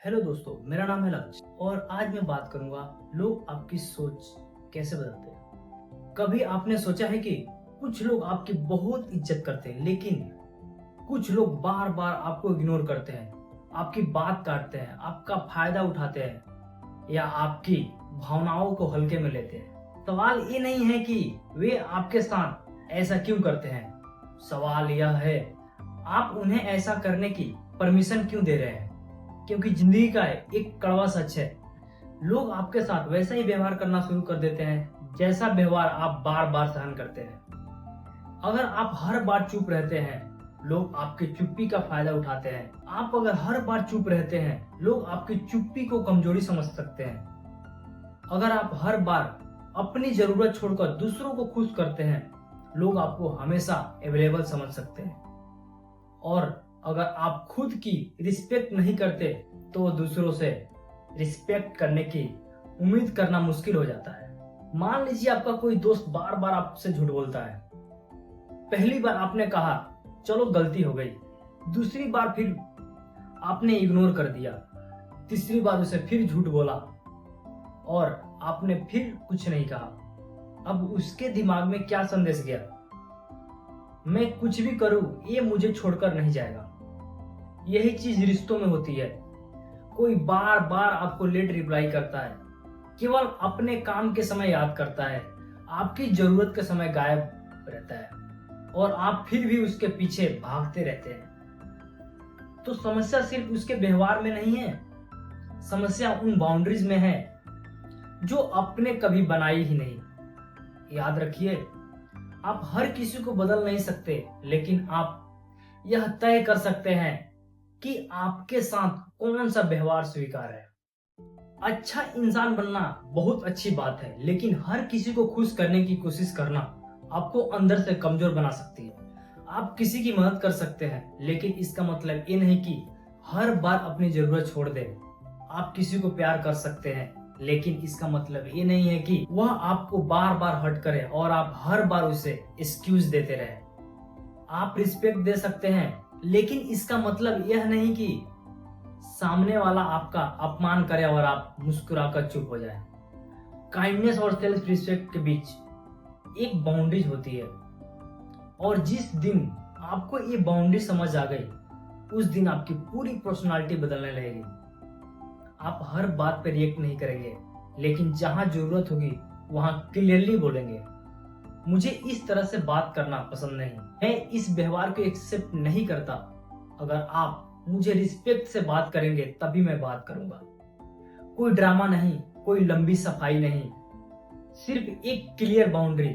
Hello दोस्तों, मेरा नाम है लक्ष्य और आज मैं बात करूंगा लोग आपकी सोच कैसे बदलते हैं। कभी आपने सोचा है कि कुछ लोग आपकी बहुत इज्जत करते हैं, लेकिन कुछ लोग बार बार आपको इग्नोर करते हैं, आपकी बात काटते हैं, आपका फायदा उठाते हैं या आपकी भावनाओं को हल्के में लेते हैं। सवाल ये नहीं है कि वे आपके साथ ऐसा क्यों करते हैं, सवाल यह है आप उन्हें ऐसा करने की परमिशन क्यों दे रहे हैं। क्योंकि जिंदगी का एक कड़वा सच है, लोग आपके साथ वैसा ही व्यवहार करना शुरू कर देते हैं जैसा व्यवहार आप बार बार सहन करते हैं। अगर आप हर बार चुप रहते हैं, लोग आपकी चुप्पी का फायदा उठाते हैं। आप अगर हर बार चुप रहते हैं, लोग आपकी चुप्पी को कमजोरी समझ सकते हैं। अगर आप हर बार अपनी जरूरत छोड़कर दूसरों को खुश करते हैं, लोग आपको हमेशा अवेलेबल समझ सकते हैं। और अगर आप खुद की रिस्पेक्ट नहीं करते तो दूसरों से रिस्पेक्ट करने की उम्मीद करना मुश्किल हो जाता है। मान लीजिए आपका कोई दोस्त बार बार आपसे झूठ बोलता है। पहली बार आपने कहा चलो गलती हो गई, दूसरी बार फिर आपने इग्नोर कर दिया, तीसरी बार उसे फिर झूठ बोला और आपने फिर कुछ नहीं कहा। अब उसके दिमाग में क्या संदेश गया? मैं कुछ भी करूं ये मुझे छोड़कर नहीं जाएगा। यही चीज रिश्तों में होती है। कोई बार बार आपको लेट रिप्लाई करता है, केवल अपने काम के समय याद करता है, आपकी जरूरत के समय गायब रहता है और आप फिर भी उसके पीछे भागते रहते हैं। तो समस्या सिर्फ उसके व्यवहार में नहीं है, समस्या उन बाउंड्रीज में है जो आपने कभी बनाई ही नहीं। याद रखिए, आप हर किसी को बदल नहीं सकते, लेकिन आप यह तय कर सकते हैं कि आपके साथ कौन सा व्यवहार स्वीकार है। अच्छा इंसान बनना बहुत अच्छी बात है, लेकिन हर किसी को खुश करने की कोशिश करना आपको अंदर से कमजोर बना सकती है। आप किसी की मदद कर सकते हैं, लेकिन इसका मतलब ये नहीं कि हर बार अपनी जरूरत छोड़ दें। आप किसी को प्यार कर सकते हैं, लेकिन इसका मतलब ये नहीं है कि वह आपको बार बार हर्ट करे और आप हर बार उसे एक्सक्यूज देते रहे। आप रिस्पेक्ट दे सकते हैं, लेकिन इसका मतलब यह नहीं कि सामने वाला आपका अपमान करे और आप मुस्कुराकर चुप हो जाए। काइंडनेस और सेल्फ रिस्पेक्ट के बीच एक बाउंड्रीज होती है, और जिस दिन आपको ये बाउंड्री समझ आ गई, उस दिन आपकी पूरी पर्सनालिटी बदलने लगेगी। आप हर बात पर रिएक्ट नहीं करेंगे, लेकिन जहां जरूरत होगी वहां क्लियरली बोलेंगे। मुझे इस तरह से बात करना पसंद नहीं, मैं इस व्यवहार को एक्सेप्ट नहीं करता। अगर आप मुझे रिस्पेक्ट से बात करेंगे तभी मैं बात करूंगा। कोई ड्रामा नहीं, कोई लंबी सफाई नहीं, सिर्फ एक क्लियर बाउंड्री।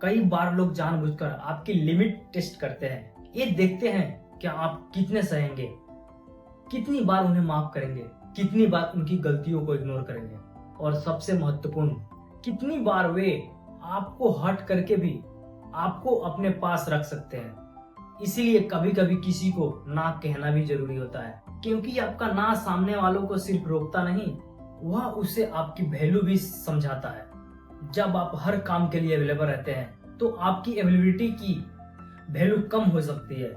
कई बार लोग जानबूझकर आपकी लिमिट टेस्ट करते हैं। ये देखते हैं क्या आप कितने सहेंगे, कितनी बार उन्हें माफ करेंगे, कितनी बार उनकी गलतियों को इग्नोर करेंगे, और सबसे महत्वपूर्ण, कितनी बार वे आपको हर्ट करके भी आपको अपने पास रख सकते हैं। इसीलिए कभी कभी किसी को ना कहना भी जरूरी होता है, क्योंकि आपका ना सामने वालों को सिर्फ रोकता नहीं, वह उसे आपकी वैल्यू भी समझाता है। जब आप हर काम के लिए अवेलेबल रहते हैं तो आपकी अवेलेबिलिटी की वैल्यू कम हो सकती है,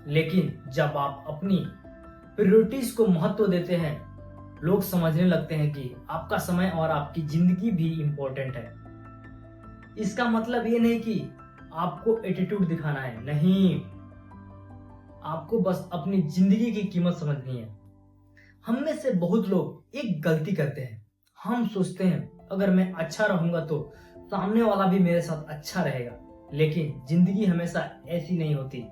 लेकिन जब आप अपनी प्रायोरिटीज को महत्व देते हैं, लोग समझने लगते हैं कि आपका समय और आपकी जिंदगी भी इम्पोर्टेंट है। इसका मतलब ये नहीं कि आपको एटीट्यूड दिखाना है, नहीं, आपको बस अपनी जिंदगी की कीमत समझनी है। हम में से बहुत लोग एक गलती करते हैं, हम सोचते हैं अगर मैं अच्छा रहूंगा तो सामने वाला भी मेरे साथ अच्छा रहेगा, लेकिन जिंदगी हमेशा ऐसी नहीं होती।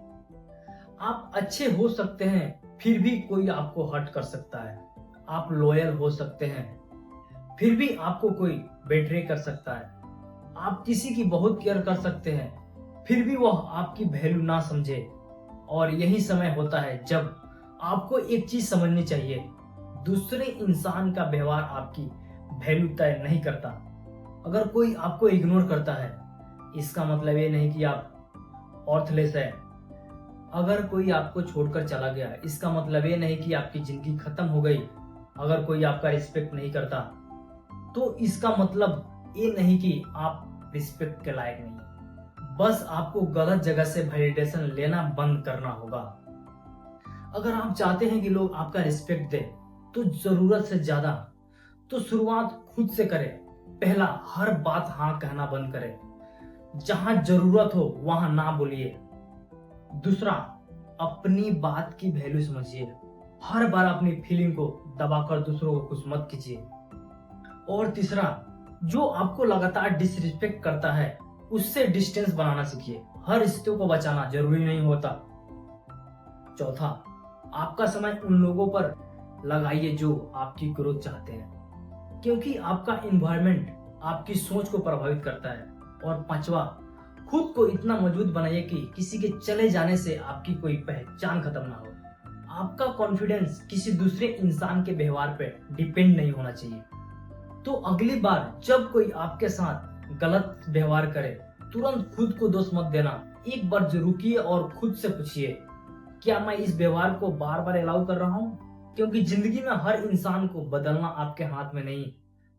आप अच्छे हो सकते हैं, फिर भी कोई आपको हर्ट कर सकता है। आप लॉयल हो सकते हैं, फिर भी आपको कोई बेट्रे कर सकता है। आप किसी की बहुत केयर कर सकते हैं, फिर भी वह आपकी वैल्यू ना समझे। और यही समय होता है जब आपको एक चीज समझनी चाहिए, दूसरे इंसान का व्यवहार आपकी वैल्यू तय नहीं करता। अगर कोई आपको इग्नोर करता है, इसका मतलब ये नहीं कि आप वर्थलेस है। अगर कोई आपको छोड़कर चला गया, इसका मतलब ये नहीं कि आपकी जिंदगी खत्म हो गई। अगर कोई आपका रिस्पेक्ट नहीं करता, तो इसका मतलब ये नहीं कि आप रिस्पेक्ट के लायक नहीं। बस आपको गलत जगह से वैलिडेशन लेना बंद करना होगा। अगर आप चाहते हैं कि लोग आपका रिस्पेक्ट दें, तो जरूरत से ज्यादा तो शुरुआत खुद से करें। पहला, हर बात हाँ कहना बंद करें। जहां जरूरत हो वहां ना बोलिए। दूसरा, अपनी बात की वैल्यू समझिए। हर बार अपनी फीलिंग को दबाकर दूसरों को खुश मत कीजिए। और तीसरा, जो आपको लगातार डिसरिस्पेक्ट करता है उससे डिस्टेंस बनाना सीखिए। हर रिश्ते को बचाना जरूरी नहीं होता। चौथा, आपका समय उन लोगों पर लगाइए जो आपकी ग्रोथ चाहते हैं, क्योंकि आपका एनवायरनमेंट आपकी सोच को प्रभावित करता है। और पांचवा, खुद को इतना मजबूत बनाइए कि किसी के चले जाने से आपकी कोई पहचान खत्म ना हो। आपका कॉन्फिडेंस किसी दूसरे इंसान के व्यवहार पर डिपेंड नहीं होना चाहिए। तो अगली बार जब कोई आपके साथ गलत व्यवहार करे, तुरंत खुद को दोष मत देना। एक बार रुकिए और खुद से पूछिए, क्या मैं इस व्यवहार को बार बार अलाउ कर रहा हूँ? क्योंकि जिंदगी में हर इंसान को बदलना आपके हाथ में नहीं,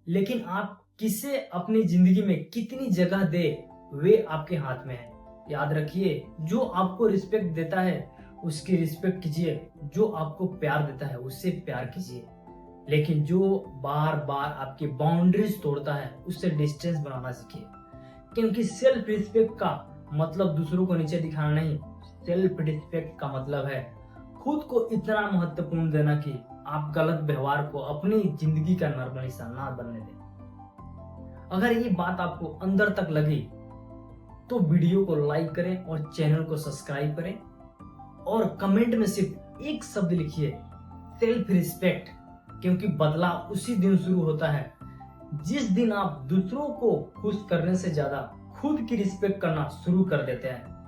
लेकिन आप किसे अपनी जिंदगी में कितनी जगह दे वे आपके हाथ में है। याद रखिए, जो आपको रिस्पेक्ट देता है उसकी रिस्पेक्ट कीजिए, जो आपको प्यार देता है उससे प्यार कीजिए, लेकिन जो बार बार आपकी बाउंड्रीज तोड़ता है उससे डिस्टेंस बनाना सीखिए। क्योंकि सेल्फ रिस्पेक्ट का मतलब दूसरों को नीचे दिखाना नहीं, सेल्फ रिस्पेक्ट का मतलब है खुद को इतना महत्वपूर्ण देना कि आप गलत व्यवहार को अपनी जिंदगी का नॉर्मल हिस्सा ना बनने दें। अगर ये बात आपको अंदर तक लगी तो वीडियो को लाइक करें और चैनल को सब्सक्राइब करें और कमेंट में सिर्फ एक शब्द लिखिए, सेल्फ रिस्पेक्ट। क्योंकि बदलाव उसी दिन शुरू होता है जिस दिन आप दूसरों को खुश करने से ज्यादा खुद की रिस्पेक्ट करना शुरू कर देते हैं।